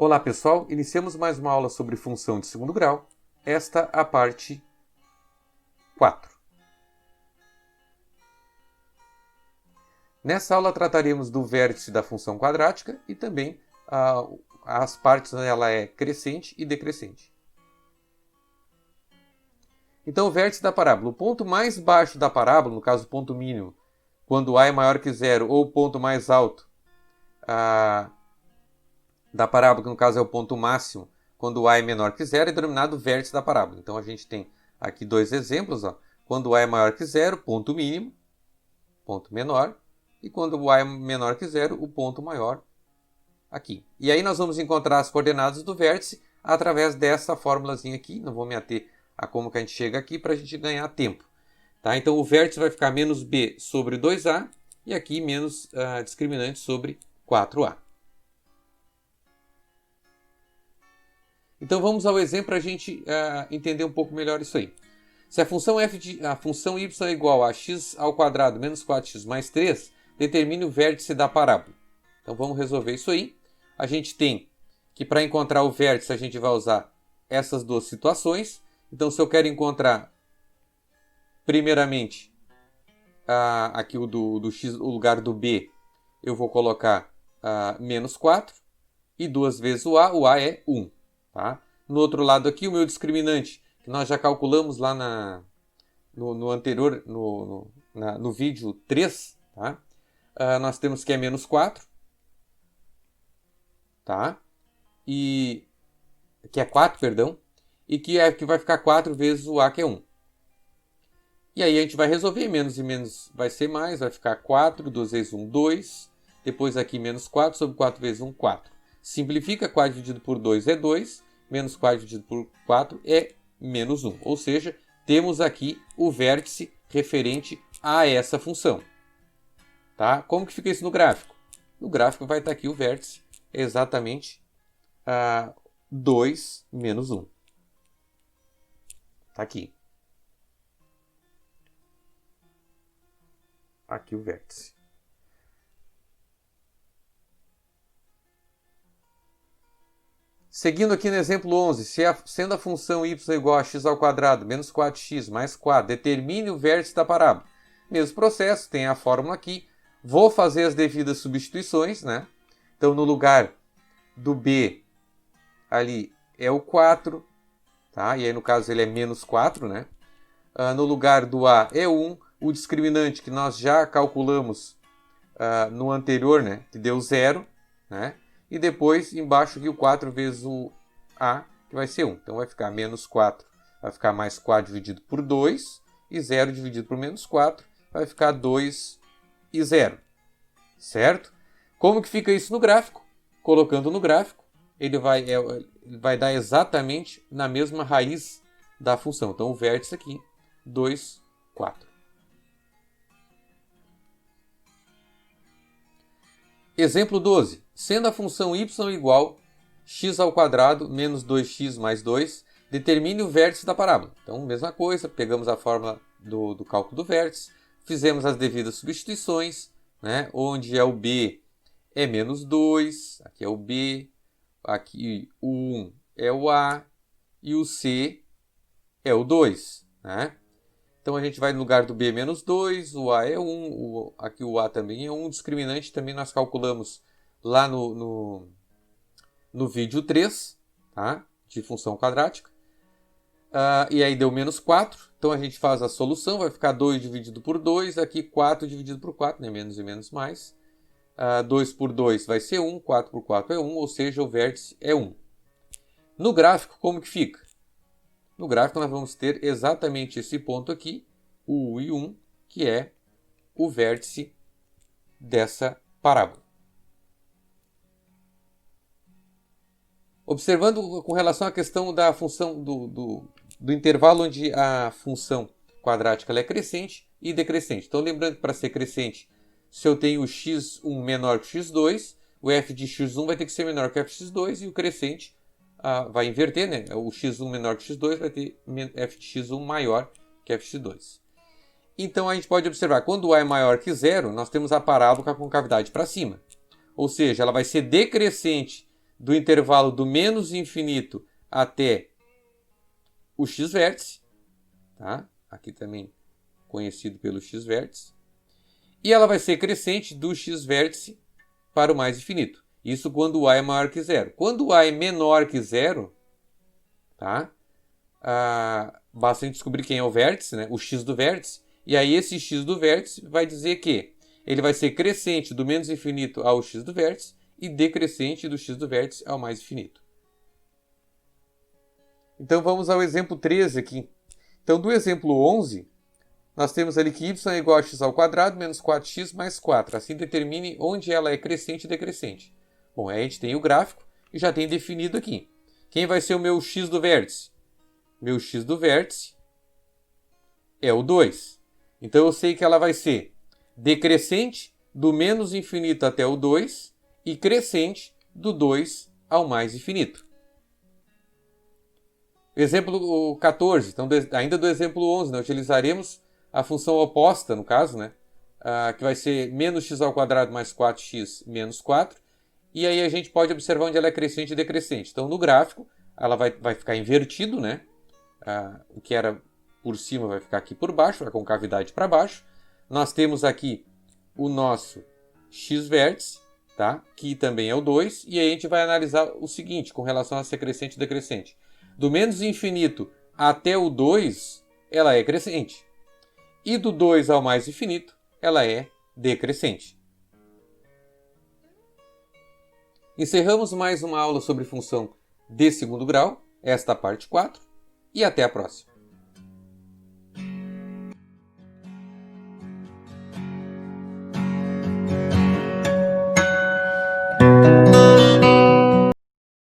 Olá pessoal, iniciamos mais uma aula sobre função de segundo grau, esta a parte 4. Nessa aula trataremos do vértice da função quadrática e também as partes onde ela é crescente e decrescente. Então o vértice da parábola, o ponto mais baixo da parábola, no caso o ponto mínimo, quando a é maior que zero, ou o ponto mais alto da parábola, que no caso é o ponto máximo, quando a é menor que zero, é denominado vértice da parábola. Então a gente tem aqui dois exemplos. Quando a é maior que zero, ponto mínimo, ponto menor. E quando o a é menor que zero, o ponto maior aqui. E aí nós vamos encontrar as coordenadas do vértice através dessa fórmulazinha aqui. Não vou me ater a como que a gente chega aqui para a gente ganhar tempo. Tá? Então o vértice vai ficar menos b sobre 2a e aqui menos discriminante sobre 4a. Então vamos ao exemplo para a gente entender um pouco melhor isso aí. Se a função y é igual a x ao quadrado menos 4x mais 3, determine o vértice da parábola. Então vamos resolver isso aí. A gente tem que para encontrar o vértice a gente vai usar essas duas situações. Então se eu quero encontrar primeiramente aqui o x, o lugar do b, eu vou colocar menos 4 e 2 vezes o a é 1. Tá? No outro lado aqui, o meu discriminante, que nós já calculamos lá no anterior, no vídeo 3, tá? Nós temos que é menos 4, tá? E que é 4, perdão, e que vai ficar 4 vezes o a, que é 1. E aí a gente vai resolver, menos e menos vai ser mais, vai ficar 4, 2 vezes 1, 2, depois aqui menos 4 sobre 4 vezes 1, 4. Simplifica, 4 dividido por 2 é 2, menos 4 dividido por 4 é menos 1. Ou seja, temos aqui o vértice referente a essa função. Tá? Como que fica isso no gráfico? No gráfico vai estar aqui o vértice exatamente 2 menos 1. Está aqui. Aqui o vértice. Seguindo aqui no exemplo 11, sendo a função y igual a x ao quadrado menos 4x mais 4, determine o vértice da parábola. Mesmo processo, tem a fórmula aqui. Vou fazer as devidas substituições, né? Então, no lugar do b, ali é o 4, tá? E aí, no caso, ele é menos 4, né? No lugar do a é 1. O discriminante que nós já calculamos no anterior, né? Que deu 0, né? E depois, embaixo aqui, o 4 vezes o a, que vai ser 1. Então, vai ficar menos 4, vai ficar mais 4 dividido por 2, e 0 dividido por menos 4, vai ficar 2 e 0. Certo? Como que fica isso no gráfico? Colocando no gráfico, ele vai dar exatamente na mesma raiz da função. Então, o vértice aqui, 2, 4. Exemplo 12. Sendo a função y igual a x ao quadrado menos 2x mais 2, determine o vértice da parábola. Então, mesma coisa, pegamos a fórmula do cálculo do vértice, fizemos as devidas substituições, né? Onde é o b é menos 2, aqui é o b, aqui o 1 é o a e o c é o 2. Né? Então, a gente vai no lugar do b menos 2, o a é 1, aqui o a também é 1, o discriminante também nós calculamos lá no vídeo 3, tá? De função quadrática. E aí deu menos 4, então a gente faz a solução, vai ficar 2 dividido por 2, aqui 4 dividido por 4, né? Menos e menos mais. 2 por 2 vai ser 1, 4 por 4 é 1, ou seja, o vértice é 1. No gráfico, como que fica? No gráfico nós vamos ter exatamente esse ponto aqui, o 1 e 1, que é o vértice dessa parábola. Observando com relação à questão da função do intervalo onde a função quadrática ela é crescente e decrescente. Então, lembrando que para ser crescente, se eu tenho o x1 menor que o x2, o f de x1 vai ter que ser menor que o f de x2 e o crescente vai inverter, né? O x1 menor que o x2 vai ter f de x1 maior que f de x2. Então, a gente pode observar, quando o a é maior que zero, nós temos a parábola com a concavidade para cima. Ou seja, ela vai ser decrescente do intervalo do menos infinito até o x vértice, tá? Aqui também conhecido pelo x vértice. E ela vai ser crescente do x vértice para o mais infinito. Isso quando o a é maior que zero. Quando o a é menor que zero, tá? Basta a gente descobrir quem é o vértice, né? O x do vértice. E aí esse x do vértice vai dizer que ele vai ser crescente do menos infinito ao x do vértice e decrescente do x do vértice ao mais infinito. Então vamos ao exemplo 13 aqui. Então do exemplo 11, nós temos ali que y é igual a x ao quadrado menos 4x mais 4. Assim determine onde ela é crescente e decrescente. Bom, aí a gente tem o gráfico e já tem definido aqui. Quem vai ser o meu x do vértice? Meu x do vértice é o 2. Então eu sei que ela vai ser decrescente do menos infinito até o 2 e crescente do 2 ao mais infinito. Exemplo 14, então ainda do exemplo 11, nós utilizaremos a função oposta, no caso, né? Que vai ser menos x ao quadrado mais 4x menos 4. E aí a gente pode observar onde ela é crescente e decrescente. Então no gráfico ela vai ficar invertido, né? O que era por cima vai ficar aqui por baixo, a concavidade para baixo. Nós temos aqui o nosso x vértice, tá? Que também é o 2. E aí a gente vai analisar o seguinte, com relação a ser crescente e decrescente. Do menos infinito até o 2, ela é crescente. E do 2 ao mais infinito, ela é decrescente. Encerramos mais uma aula sobre função de segundo grau, esta parte 4, e até a próxima.